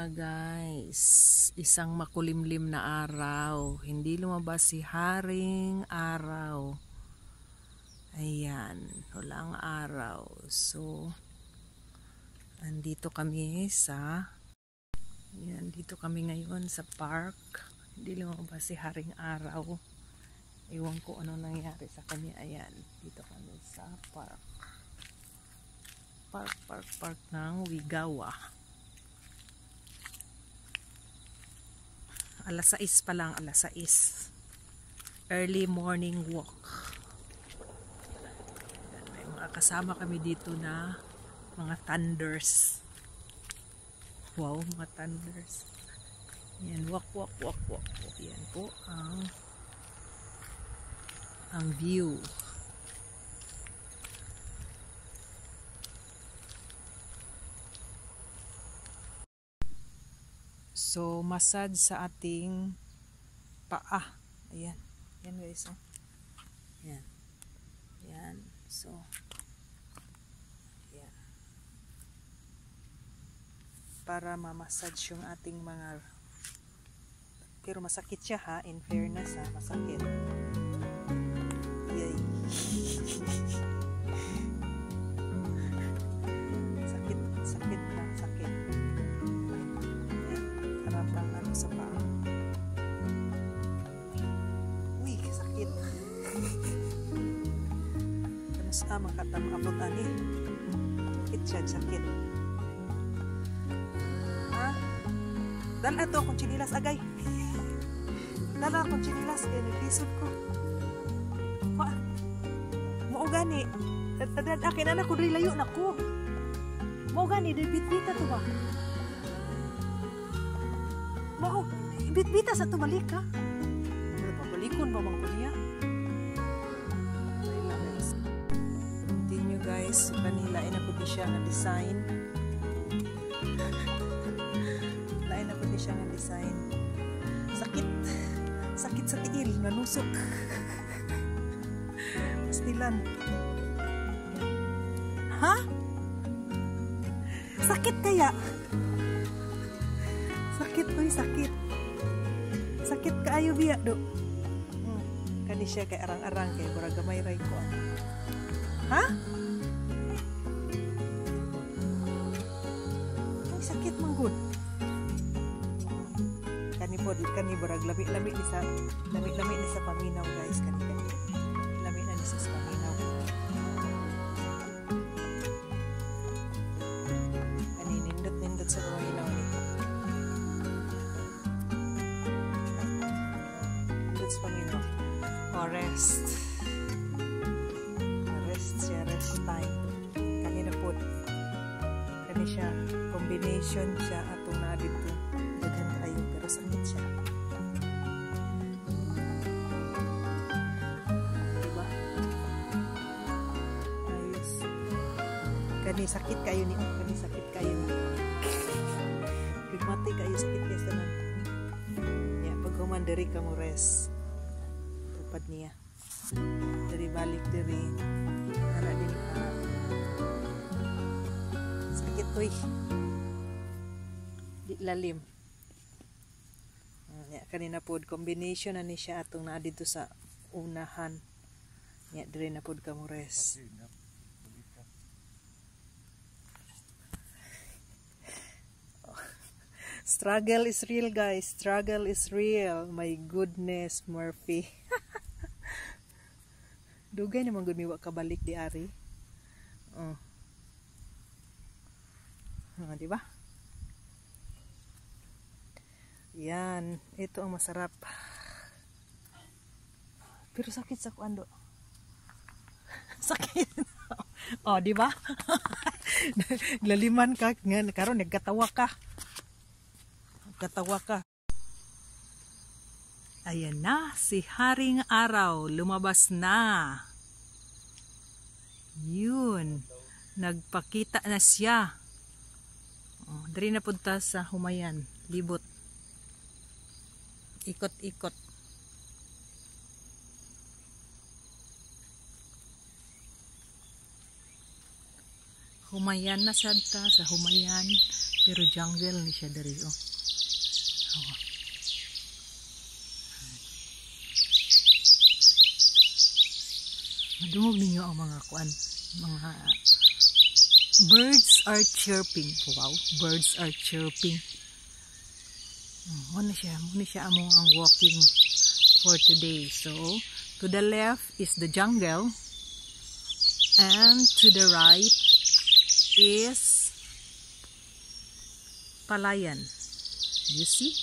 na guys, isang makulimlim na araw, hindi lumabas si Haring Araw. Ayan, walang araw. So andito kami dito kami ngayon sa park. Hindi lumabas si Haring Araw. Iwan ko ano nangyari sa kanya. Ayan, dito kami sa park ng Wigawa. Alas 6 pa lang, alas 6. Early morning walk. May mga kasama kami dito na mga thunders. Wow, mga thunders. Yan, walk. Yan po ang view. So, massage sa ating paa. Ayan. Yan guys. Oh. Yan. Yan. So, yan. Para ma-massage yung ating mga... Pero masakit siya ha. In fairness ha. Masakit. Yay. Sakit na. Sakit. Sa paa. Uy, sakit. Kamus makatamabot ani. Sakit. Ha? Dala to akong chinilas agay. Dala akong chinilas kaya naglisod ko. Mao gani. Tadad akin anak ko diri layo na ko. Mao gani bit-bita to ba? Mao, bit-bita sa tumalik ha. Pabalikon ba mga kuliya? Continue guys. Kanila ay naputi siya ng design. Lain naputi siya ng design. Sakit sa tiil. Nanusok. Pastilan. Ha? Sakit kaya? Sakit kaayo biya do. Kani siya kay arang-arang kay murag gamay ray ko. Ha? Ay sakit man gud. Kani murag lami ni sa paminaw guys kani. Lami na ni sa paminaw. Kani nindot sa paminaw ni. Rest siya, rest time kanina po kani siya, combination siya atong na dito daghan kayo pero sakit siya diba ayos kani sakit kayo ni mati kayo sakit kayo tanan pag humandari ka mo rest niya dari balik dari ana din sakit uy di lalim kanina pod combination na ni siya atong naa dito sa unahan diri na pod ka mo rest struggle is real guys, struggle is real. My goodness, Murphy. Dugay naman gud miwa ka balik di ari. Di ba? Yan, ito ang masarap. Pero sakit sa kuando. Sakit. Oh, di ba? Laliman ka karon nagkatawa ka. Ayan na, si Haring Araw, lumabas na. Yun, nagpakita na siya. Dari na punta sa Humayan, libot. Ikot-ikot. Humayan na sad ta sa Humayan. Pero jungle ni siya diri oh. Madungog ninyo ang mga kuan, mga birds are chirping. Wow, birds are chirping. Muna siya amo ang walking for today. So, to the left is the jungle and to the right is palayan. You see?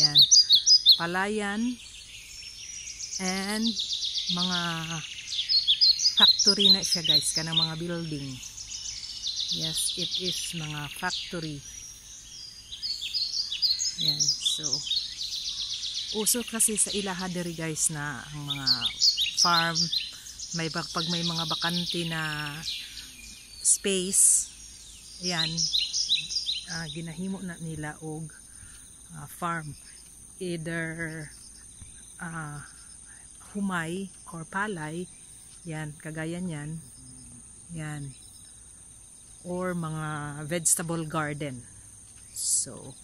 Yan. Palayan and mga factory na siya guys, kanang mga building. Yes, it is mga factory. Yan, so uso kasi sa ilaha diri guys na ang mga farm, may pag may mga bakante na space, yan, ginahimo na nila og farm, either humay or palay, yan, kagaya niyan, yan, or mga vegetable garden. So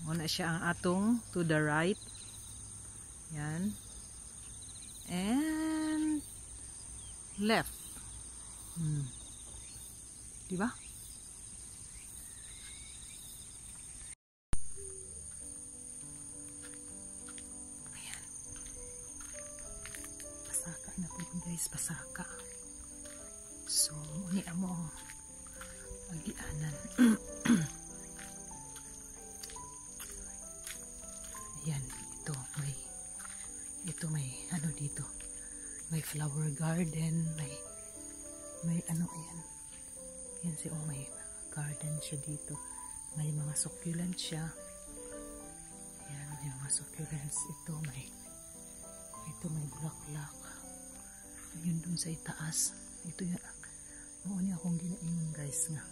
muna siya ang atong to the right, yan, and left, diba? Pasaka na po guys, pasaka. So muni amo agianan. Ayan, ito may ano dito, may flower garden, may ano, ayan siya, oh, may garden siya dito, may mga succulent siya. Ayan, may mga succulents. Ito may bulaklak. Ayun dun sa itaas. Ito yan. Noon niya akong ginaingon guys nga.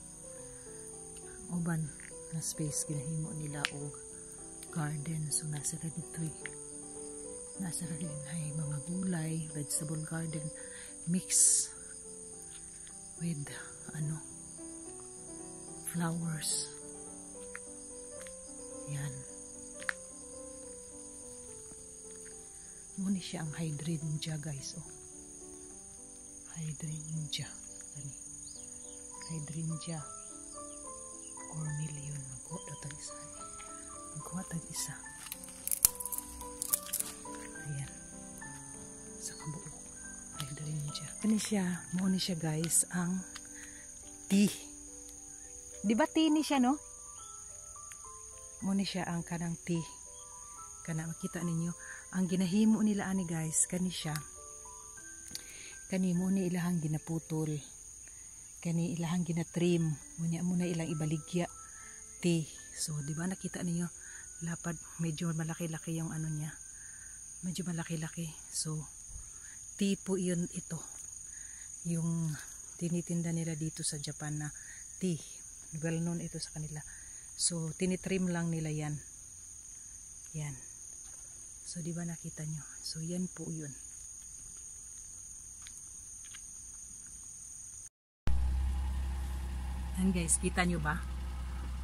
Uban na space ginahimo nila o garden. So nasa na dito nasa na din ay mga gulay, vegetable garden mix with flowers. Yan. Muna siya ang hydrangea guys, oh. Hydrangea. Hydrangea or million. Magkuha tag isa. Ayan. Sa kabuo. Hydrangea. Muna siya guys ang tea. Diba tea ni siya, no? Muna siya ang kanang tea. Kana makita ninyo ang ginahimo nila ani guys, kani siya, kani mo ni ilahang ginaputol, kani ilahang ginatrim, muna ilang ibaligya tea. So di ba nakita niyo lapad, medyo malaki-laki yung ano niya, medyo malaki-laki. So tea po yun, ito yung tinitinda nila dito sa Japan na tea, well known ito sa kanila. So tinitrim lang nila yan. So di ba nakita nyo? So yan po yun. Ayan guys, kita nyo ba?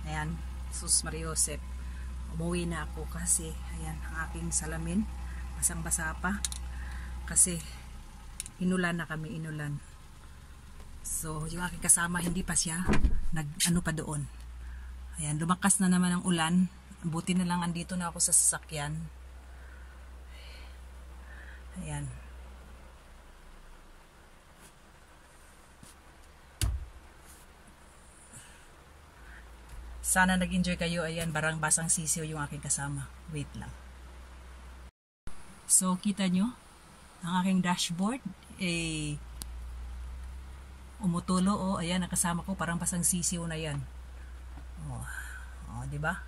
Ayan, sus Mariosep. Umuwi na ako kasi ayan ang aking salamin. Basang-basa pa. Kasi inulan na kami, inulan. So yung aking kasama hindi pa siya nag-ano pa doon. Ayan, lumakas na naman ang ulan. Buti na lang andito na ako sa sasakyan. Ayan. Sana nag-enjoy kayo. Ayan, barang basang sisiyo yung aking kasama. Wait lang. So, kita nyo, ang aking dashboard, umutulo. Oh, ayan, nakasama ko, parang basang sisiyo na yan. Oh, diba?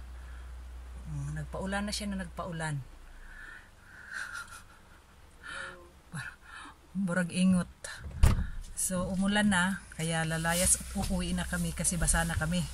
Nagpaulan na siya na nagpaulan. Burag ingot. So umulan na, kaya lalayas at uuwi na kami kasi basa na kami.